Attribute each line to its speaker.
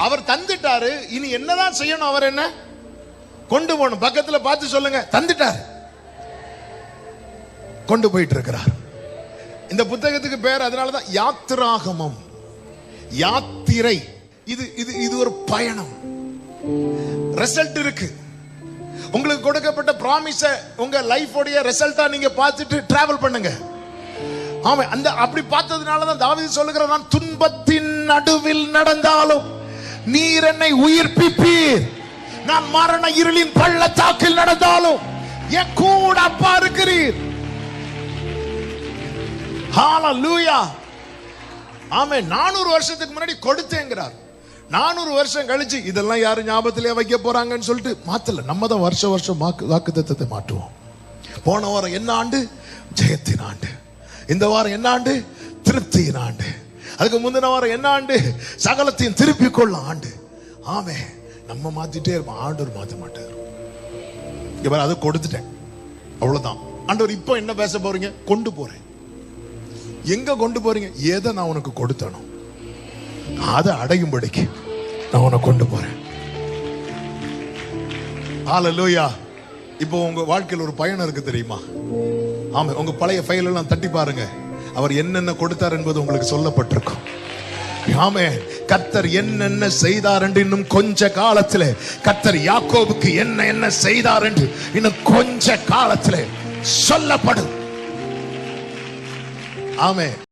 Speaker 1: அவர் தந்துட்டாரு, இனி என்னதான் செய்யணும்? அவர் என்ன கொண்டு போகணும். பக்கத்துல பார்த்து சொல்லுங்க, தந்துட்டார், கொண்டு போயிட்டு இருக்கிறார். இந்த புத்தகத்துக்கு பேர் அதனாலதான் யாத்திராகமம், யாத்திரை. இது இது இது ஒரு பயணம். ரிசல்ட் இருக்கு. உங்களுக்கு கொடுக்கப்பட்ட பிராமிஸ உங்க லைஃப் உடைய ரிசல்ட்டா நீங்க பார்த்துட்டு டிராவல் பண்ணுங்க. ஆமா, அந்த அப்படி பார்த்ததுனாலதான் தாவீது சொல்லுகிறார், நான் துன்பத்தின் நடுவில் நடந்தாலும் நீர் என்னை உயிர்ப்பிப்பீர், நான் மரண இருளின் பள்ளத்தாக்கில் நடந்தாலும் என் கூட அப்பா இருக்கிறீர். ஹalleluya. ஆமென். 400 வருஷத்துக்கு முன்னாடி கொடுத்தேங்கிறார். 400 வருஷம் கழிச்சு இதெல்லாம் யாரும் ஞாபகத்திலே வைக்க போறாங்கன்னு சொல்லிட்டு மாத்தல. நம்ம தான் வருஷம் வருஷம் வாக்குத்தத்தத்தை மாட்டுவோம். போன வாரம் என்ன ஆண்டு? ஜெயத்தின் ஆண்டு. இந்த வாரம் என்ன ஆண்டு? திருப்தியின் ஆண்டு. அதுக்கு முந்தின வாரம் என்ன ஆண்டு? சகலத்தையும் திருப்பிக் கொள்ள ஆண்டு. ஆமே, நம்ம மாத்திட்டே இருப்போம், ஆண்டவர் மாத்த மாட்டார். இவர் அதை கொடுத்துட்டேன், அவ்வளவுதான். ஆண்டவர் இப்போ என்ன பேச போறீங்க? கொண்டு போறேன். எங்க கொண்டு போறீங்க? எதை நான் உனக்கு கொடுத்தனும் அதை அடையும்படிக்கு நான் உனக்கு கொண்டு போறேன். ஹalleluya. இப்போ உங்க வாழ்க்கையில் ஒரு பயணம் இருக்கு தெரியுமா? ஆமா, உங்க பழைய ஃபைல் எல்லாம் தட்டி பாருங்க. அவர் என்னென்ன கொடுத்தார் என்பது உங்களுக்கு சொல்லப்பட்டிருக்கும். ஆமே, கர்த்தர் என்னென்ன செய்தார் என்று இன்னும் கொஞ்ச காலத்திலே, கர்த்தர் யாக்கோபுக்கு என்ன என்ன செய்தார் என்று இன்னும் கொஞ்ச காலத்திலே சொல்லப்படும். ஆமே.